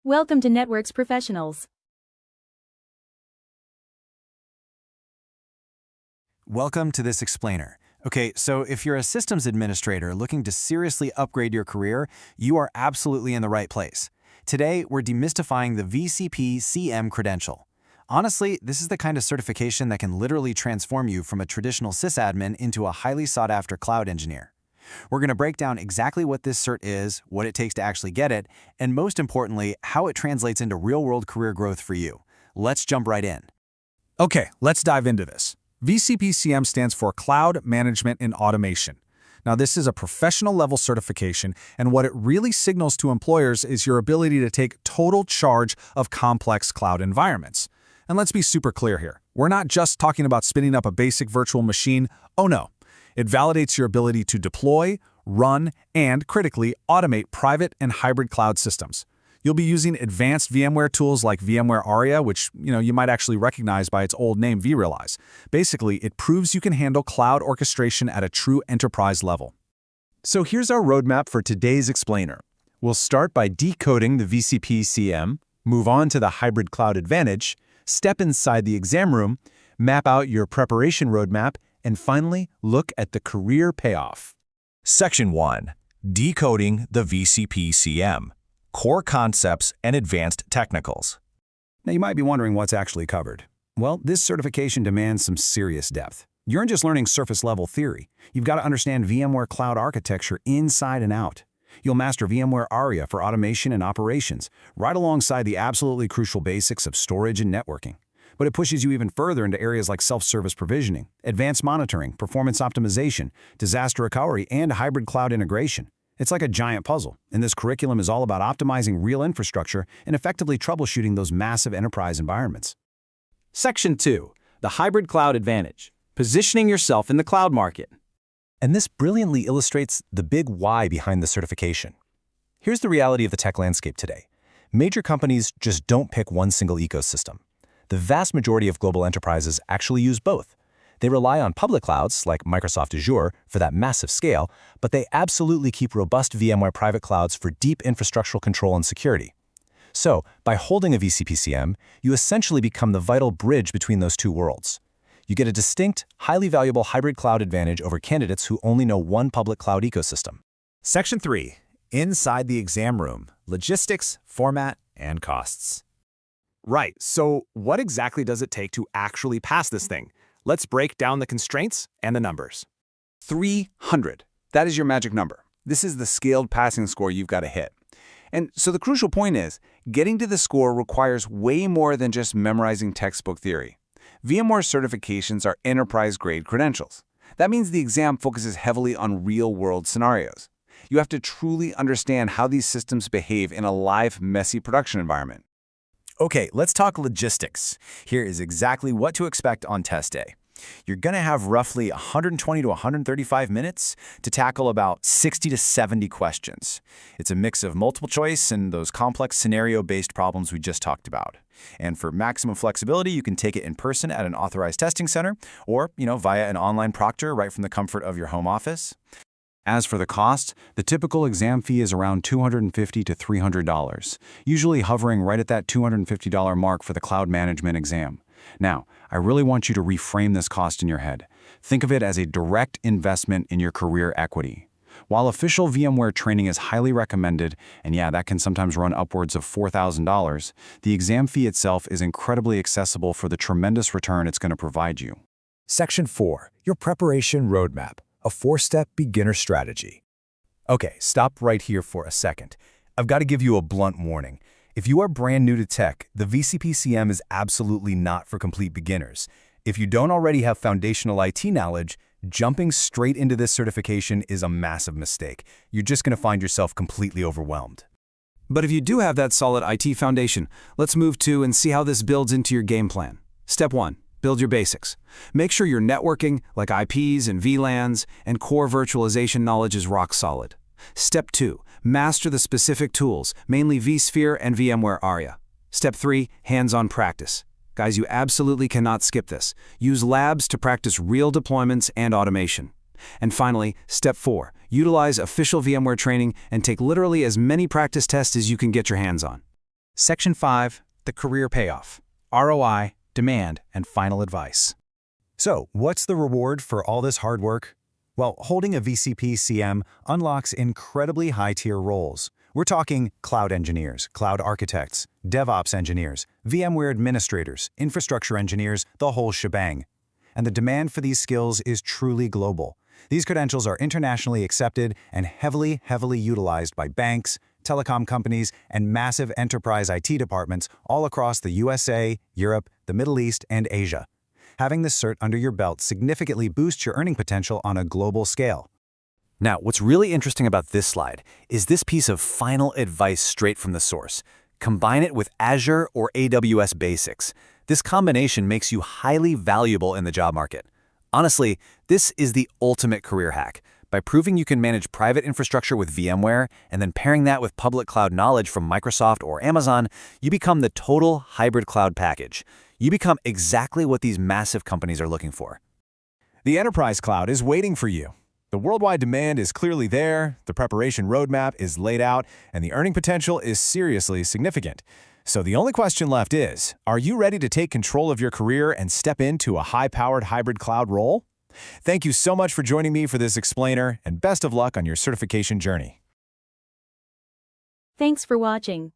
Welcome to Networks Professionals. Welcome to this explainer. Okay, so if you're a systems administrator looking to seriously upgrade your career, you are absolutely in the right place. Today, we're demystifying the VCP-CM credential. Honestly, this is the kind of certification that can literally transform you from a traditional sysadmin into a highly sought-after cloud engineer. We're going to break down exactly what this cert is, what it takes to actually get it, and most importantly, how it translates into real-world career growth for you. Let's jump right in. Okay, let's dive into this. VCP-CM stands for Cloud Management and Automation. Now, this is a professional-level certification, and what it really signals to employers is your ability to take total charge of complex cloud environments. And let's be super clear here. We're not just talking about spinning up a basic virtual machine. Oh no. It validates your ability to deploy, run, and, critically, automate private and hybrid cloud systems. You'll be using advanced VMware tools like VMware Aria, which you might actually recognize by its old name, vRealize. Basically, it proves you can handle cloud orchestration at a true enterprise level. So here's our roadmap for today's explainer. We'll start by decoding the VCP-CM, move on to the hybrid cloud advantage, step inside the exam room, map out your preparation roadmap, and finally, look at the career payoff. Section 1. Decoding the VCP-CM. Core Concepts and Advanced Technicals. Now, you might be wondering what's actually covered. Well, this certification demands some serious depth. You aren't just learning surface-level theory. You've got to understand VMware cloud architecture inside and out. You'll master VMware Aria for automation and operations, right alongside the absolutely crucial basics of storage and networking. But it pushes you even further into areas like self-service provisioning, advanced monitoring, performance optimization, disaster recovery, and hybrid cloud integration. It's like a giant puzzle, and this curriculum is all about optimizing real infrastructure and effectively troubleshooting those massive enterprise environments. Section 2. The Hybrid Cloud Advantage. Positioning yourself in the cloud market. And this brilliantly illustrates the big why behind the certification. Here's the reality of the tech landscape today. Major companies just don't pick one single ecosystem. The vast majority of global enterprises actually use both. They rely on public clouds, like Microsoft Azure, for that massive scale, but they absolutely keep robust VMware private clouds for deep infrastructural control and security. So, by holding a VCP-CM, you essentially become the vital bridge between those two worlds. You get a distinct, highly valuable hybrid cloud advantage over candidates who only know one public cloud ecosystem. Section 3. Inside the exam room. Logistics, format, and costs. Right, so what exactly does it take to actually pass this thing? Let's break down the constraints and the numbers. 300. That is your magic number. This is the scaled passing score you've got to hit. And so the crucial point is, getting to the score requires way more than just memorizing textbook theory. VMware certifications are enterprise-grade credentials. That means the exam focuses heavily on real-world scenarios. You have to truly understand how these systems behave in a live, messy production environment. Okay, let's talk logistics. Here is exactly what to expect on test day. You're going to have roughly 120 to 135 minutes to tackle about 60 to 70 questions. It's a mix of multiple choice and those complex scenario-based problems we just talked about. And for maximum flexibility, you can take it in person at an authorized testing center or, via an online proctor right from the comfort of your home office. As for the cost, the typical exam fee is around $250 to $300, usually hovering right at that $250 mark for the cloud management exam. Now, I really want you to reframe this cost in your head. Think of it as a direct investment in your career equity. While official VMware training is highly recommended, and yeah, that can sometimes run upwards of $4,000, the exam fee itself is incredibly accessible for the tremendous return it's going to provide you. Section 4. Your Preparation Roadmap. A 4-step beginner strategy. Okay, stop right here for a second. I've got to give you a blunt warning. If you are brand new to tech, the VCP-CM is absolutely not for complete beginners. If you don't already have foundational IT knowledge, jumping straight into this certification is a massive mistake. You're just going to find yourself completely overwhelmed. But if you do have that solid IT foundation, let's move to and see how this builds into your game plan. Step 1. Build your basics. Make sure your networking, like IPs and VLANs, and core virtualization knowledge is rock solid. Step 2. Master the specific tools, mainly vSphere and VMware Aria. Step 3. Hands-on practice. Guys, you absolutely cannot skip this. Use labs to practice real deployments and automation. And finally, Step 4. Utilize official VMware training and take literally as many practice tests as you can get your hands on. Section 5, the career payoff, ROI, demand, and final advice. So, what's the reward for all this hard work? Well, holding a VCP-CM unlocks incredibly high-tier roles. We're talking cloud engineers, cloud architects, DevOps engineers, VMware administrators, infrastructure engineers, the whole shebang. And the demand for these skills is truly global. These credentials are internationally accepted and heavily utilized by banks, telecom companies, and massive enterprise IT departments all across the USA, Europe, the Middle East, and Asia. Having this cert under your belt significantly boosts your earning potential on a global scale. Now, what's really interesting about this slide is this piece of final advice straight from the source. Combine it with Azure or AWS basics. This combination makes you highly valuable in the job market. Honestly, this is the ultimate career hack. By proving you can manage private infrastructure with VMware and then pairing that with public cloud knowledge from Microsoft or Amazon, you become the total hybrid cloud package. You become exactly what these massive companies are looking for. The enterprise cloud is waiting for you. The worldwide demand is clearly there, the preparation roadmap is laid out, and the earning potential is seriously significant. So the only question left is, are you ready to take control of your career and step into a high-powered hybrid cloud role? Thank you so much for joining me for this explainer, and best of luck on your certification journey. Thanks for watching.